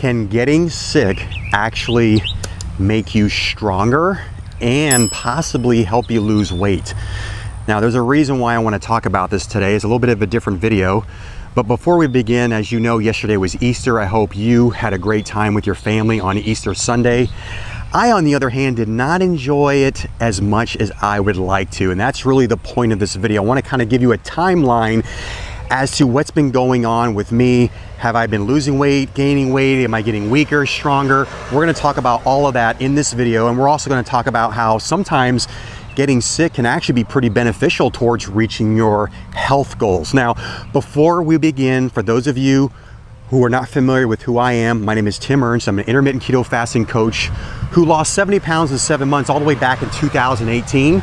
Can getting sick actually make you stronger and possibly help you lose weight? Now, there's a reason why I want to talk about this today. It's a little bit of a different video. But before we begin, as you know, yesterday was Easter. I hope you had a great time with your family on Easter Sunday. I, on the other hand, did not enjoy it as much as I would like to. And that's really the point of this video. I want to kind of give you a timeline as to what's been going on with me. Have I been losing weight, gaining weight? Am I getting weaker, stronger? We're going to talk about all of that in this video. And we're also going to talk about how sometimes getting sick can actually be pretty beneficial towards reaching your health goals. Now, before we begin, for those of you who are not familiar with who I am, my name is Tim Ernst. I'm an intermittent keto fasting coach who lost 70 pounds in 7 months all the way back in 2018.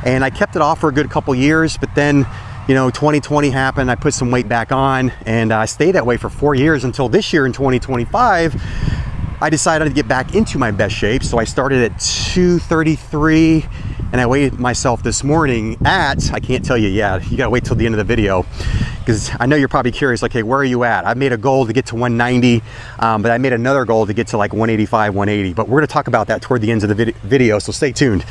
And I kept it off for a good couple years, but then 2020 happened. I put some weight back on and I stayed that way for 4 years until this year in 2025. I decided to get back into my best shape. So I started at 233 and I weighed myself this morning at, I can't tell you yet, you gotta wait till the end of the video because I know you're probably curious, like, hey, where are you at? I made a goal to get to 190, but I made another goal to get to like 185, 180, but we're gonna talk about that toward the end of the video, so stay tuned.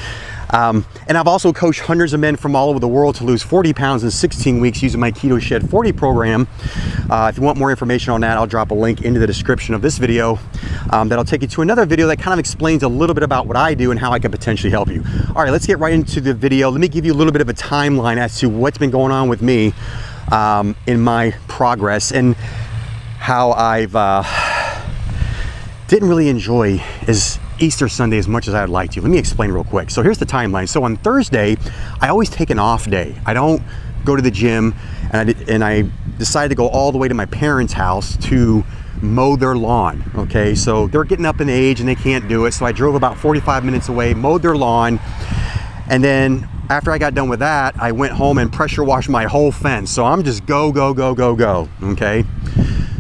And I've also coached hundreds of men from all over the world to lose 40 pounds in 16 weeks using my Keto Shed 40 program. If you want more information on that, I'll drop a link into the description of this video that'll take you to another video that kind of explains a little bit about what I do and how I can potentially help you. All right, let's get right into the video. Let me give you a little bit of a timeline as to what's been going on with me in my progress and how I've didn't really enjoy Easter Sunday as much as I'd like to. Let me explain real quick. So here's the timeline. So on Thursday, I always take an off day. I don't go to the gym, and I decided to go all the way to my parents' house to mow their lawn. Okay, so they're getting up in age and they can't do it. So I drove about 45 minutes away, mowed their lawn, and then after I got done with that, I went home and pressure washed my whole fence. So I'm just go, go, go, go, go. Okay,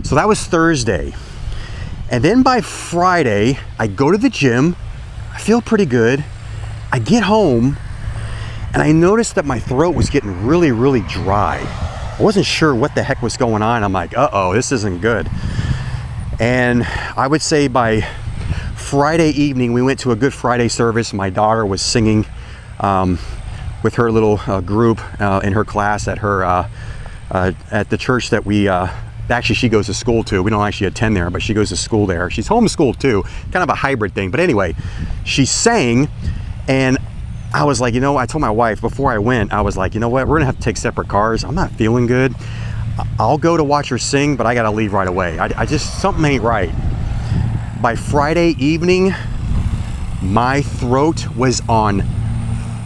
so that was Thursday. And then by Friday, I go to the gym, I feel pretty good. I get home and I noticed that my throat was getting really, really dry. I wasn't sure what the heck was going on. I'm like, uh-oh, this isn't good. And I would say by Friday evening, we went to a Good Friday service. My daughter was singing with her little group in her class at the church that we, actually she goes to school to. We don't actually attend there, but she goes to school there. She's homeschooled too, kind of a hybrid thing. But anyway, she sang and I was like, I told my wife before I went, I was like, you know what, we're gonna have to take separate cars. I'm not feeling good. I'll go to watch her sing, but I gotta leave right away. I just, something ain't right. By Friday evening, my throat was on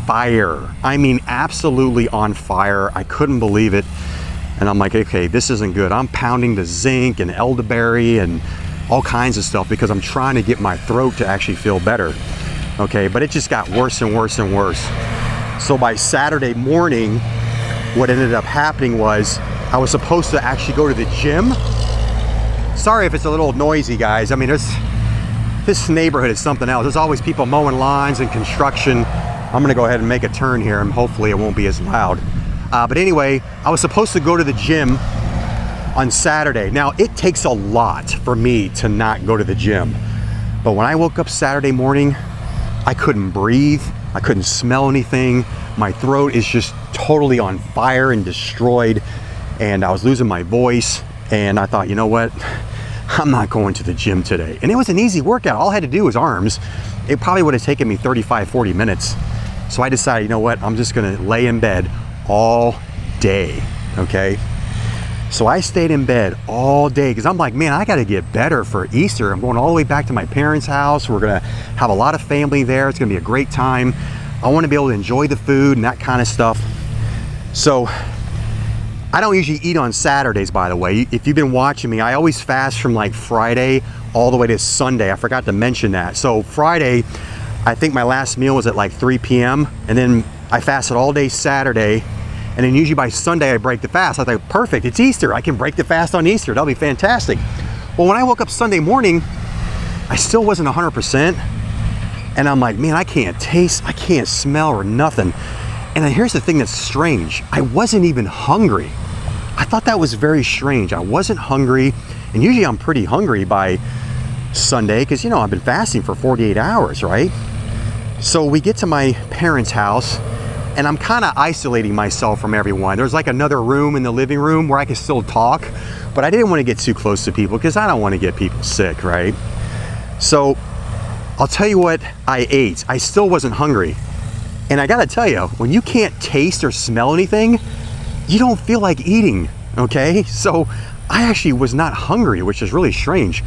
fire. I mean, absolutely on fire. I couldn't believe it. And I'm like, okay, this isn't good. I'm pounding the zinc and elderberry and all kinds of stuff because I'm trying to get my throat to actually feel better. Okay, but it just got worse and worse and worse. So by Saturday morning, what ended up happening was I was supposed to actually go to the gym. Sorry if it's a little noisy, guys. I mean, this neighborhood is something else. There's always people mowing lawns and construction. I'm gonna go ahead and make a turn here and hopefully it won't be as loud. But anyway, I was supposed to go to the gym on Saturday. Now, it takes a lot for me to not go to the gym. But when I woke up Saturday morning, I couldn't breathe. I couldn't smell anything. My throat is just totally on fire and destroyed. And I was losing my voice. And I thought, you know what? I'm not going to the gym today. And it was an easy workout. All I had to do was arms. It probably would have taken me 35, 40 minutes. So I decided, you know what? I'm just gonna lay in bed all day, okay? So I stayed in bed all day because I'm like, man, I got to get better for Easter. I'm going all the way back to my parents' house. We're going to have a lot of family there. It's going to be a great time. I want to be able to enjoy the food and that kind of stuff. So I don't usually eat on Saturdays, by the way. If you've been watching me, I always fast from like Friday all the way to Sunday. I forgot to mention that. So Friday, I think my last meal was at like 3 p.m. and then I fasted all day Saturday, and then usually by Sunday I break the fast. I thought, perfect, it's Easter. I can break the fast on Easter. That'll be fantastic. Well, when I woke up Sunday morning, I still wasn't 100%. And I'm like, man, I can't taste, I can't smell or nothing. And then here's the thing that's strange. I wasn't even hungry. I thought that was very strange. I wasn't hungry. And usually I'm pretty hungry by Sunday because, you know, I've been fasting for 48 hours, right? So we get to my parents' house and I'm kind of isolating myself from everyone. There's like another room in the living room where I can still talk, but I didn't want to get too close to people because I don't want to get people sick, right? So I'll tell you what I ate. I still wasn't hungry. And I gotta tell you, when you can't taste or smell anything, you don't feel like eating, okay? So I actually was not hungry, which is really strange.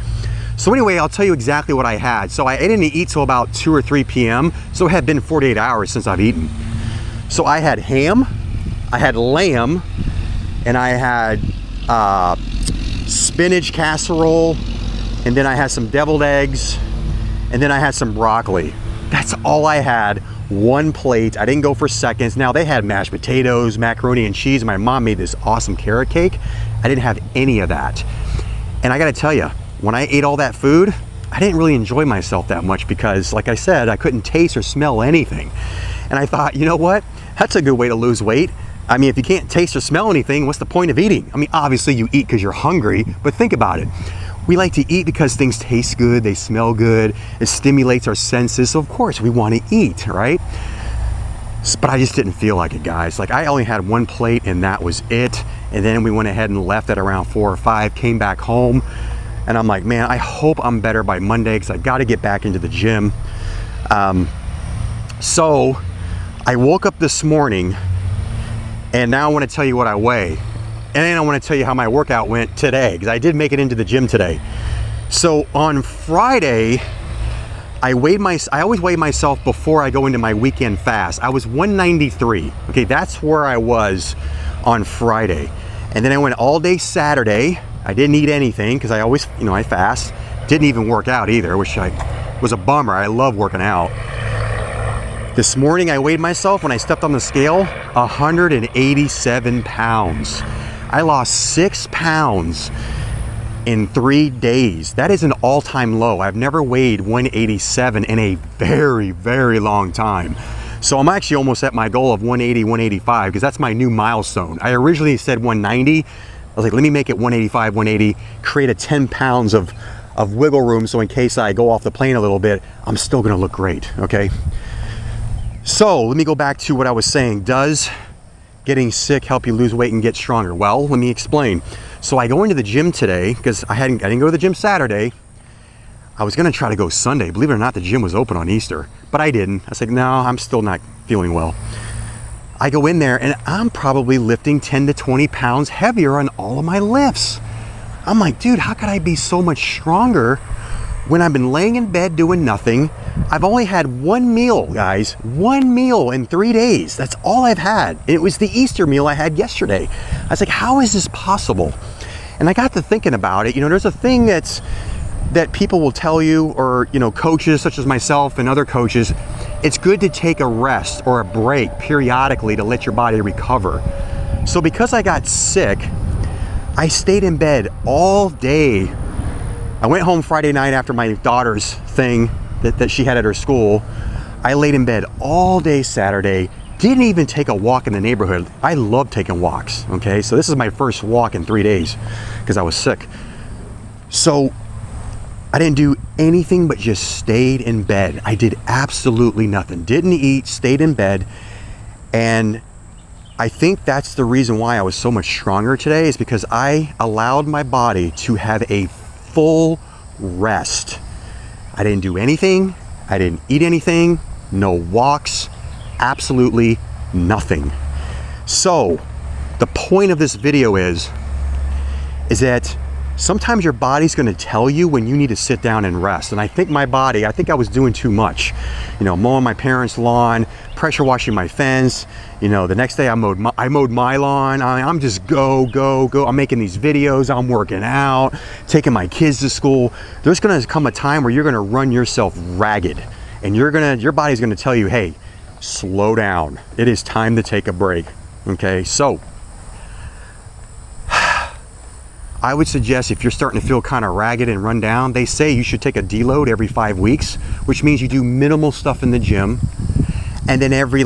So anyway, I'll tell you exactly what I had. So I didn't eat till about 2 or 3 p.m. So it had been 48 hours since I've eaten. So I had ham, I had lamb, and I had spinach casserole, and then I had some deviled eggs, and then I had some broccoli. That's all I had, one plate. I didn't go for seconds. Now they had mashed potatoes, macaroni and cheese. My mom made this awesome carrot cake. I didn't have any of that. And I gotta tell you, when I ate all that food, I didn't really enjoy myself that much because, like I said, I couldn't taste or smell anything. And I thought, you know what? That's a good way to lose weight. I mean, if you can't taste or smell anything, what's the point of eating? I mean, obviously you eat because you're hungry, but think about it. We like to eat because things taste good, they smell good, it stimulates our senses, so of course we want to eat, right? But I just didn't feel like it, guys. Like, I only had one plate and that was it. And then we went ahead and left at around 4 or 5, came back home, and I'm like, man, I hope I'm better by Monday because I got to get back into the gym. So I woke up this morning and now I want to tell you what I weigh. And then I want to tell you how my workout went today because I did make it into the gym today. So on Friday, I always weigh myself before I go into my weekend fast. I was 193. Okay, that's where I was on Friday. And then I went all day Saturday. I didn't eat anything because I always, you know, I fast. Didn't even work out either, which was a bummer. I love working out. This morning I weighed myself when I stepped on the scale, 187 pounds. I lost 6 pounds in 3 days. That is an all-time low. I've never weighed 187 in a very, very long time. So I'm actually almost at my goal of 180, 185 because that's my new milestone. I originally said 190. I was like, let me make it 185, 180, create a 10 pounds of wiggle room so in case I go off the plane a little bit, I'm still gonna look great, okay? So let me go back to what I was saying. Does getting sick help you lose weight and get stronger? Well, let me explain. So I go into the gym today because I didn't go to the gym Saturday. I was gonna try to go Sunday. Believe it or not, the gym was open on Easter, but I didn't. I said, no, I'm still not feeling well. I go in there and I'm probably lifting 10 to 20 pounds heavier on all of my lifts. I'm like, dude, how could I be so much stronger when I've been laying in bed doing nothing? I've only had one meal, guys, one meal in 3 days. That's all I've had. It was the Easter meal I had yesterday. I was like, how is this possible? And I got to thinking about it. You know, there's a thing that people will tell you, or, you know, coaches such as myself and other coaches, it's good to take a rest or a break periodically to let your body recover. So because I got sick, I stayed in bed all day. I went home Friday night after my daughter's thing that she had at her school. I laid in bed all day Saturday, didn't even take a walk in the neighborhood. I love taking walks, okay? So this is my first walk in 3 days because I was sick. So I didn't do anything but just stayed in bed. I did absolutely nothing. Didn't eat, stayed in bed. And I think that's the reason why I was so much stronger today, is because I allowed my body to have a full rest. I didn't do anything. I didn't eat anything. No walks. Absolutely nothing. So the point of this video is that sometimes your body's going to tell you when you need to sit down and rest. And I think my body, I think I was doing too much. You know, mowing my parents' lawn, pressure washing my fence. You know, the next day I mowed my lawn. I'm just go. I'm making these videos. I'm working out, taking my kids to school. There's going to come a time where you're going to run yourself ragged, and your body's going to tell you, hey, slow down. It is time to take a break. Okay, so I would suggest, if you're starting to feel kind of ragged and run down, they say you should take a deload every 5 weeks, which means you do minimal stuff in the gym, and then every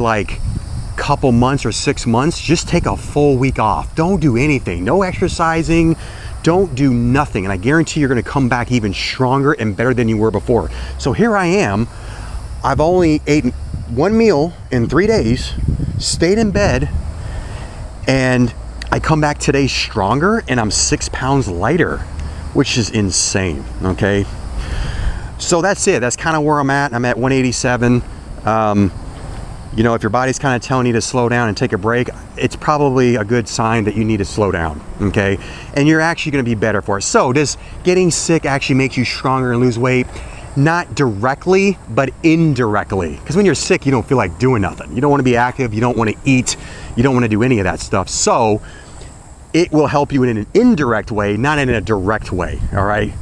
couple months or 6 months, just take a full week off. Don't do anything. No exercising, don't do nothing, and I guarantee you're gonna come back even stronger and better than you were before. So here I am, I've only eaten one meal in 3 days, stayed in bed, and I come back today stronger, and I'm 6 pounds lighter, which is insane, okay? So that's it, that's kind of where I'm at 187. You know, if your body's kind of telling you to slow down and take a break, it's probably a good sign that you need to slow down, okay? And you're actually gonna be better for it. So does getting sick actually make you stronger and lose weight? Not directly, but indirectly. Because when you're sick, you don't feel like doing nothing. You don't wanna be active, you don't wanna eat, you don't wanna do any of that stuff. So it will help you in an indirect way, not in a direct way, all right?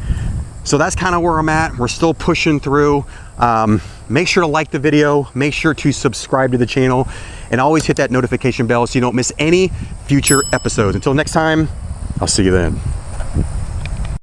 So that's kind of where I'm at. We're still pushing through. Make sure to like the video, make sure to subscribe to the channel, and always hit that notification bell so you don't miss any future episodes. Until next time, I'll see you then.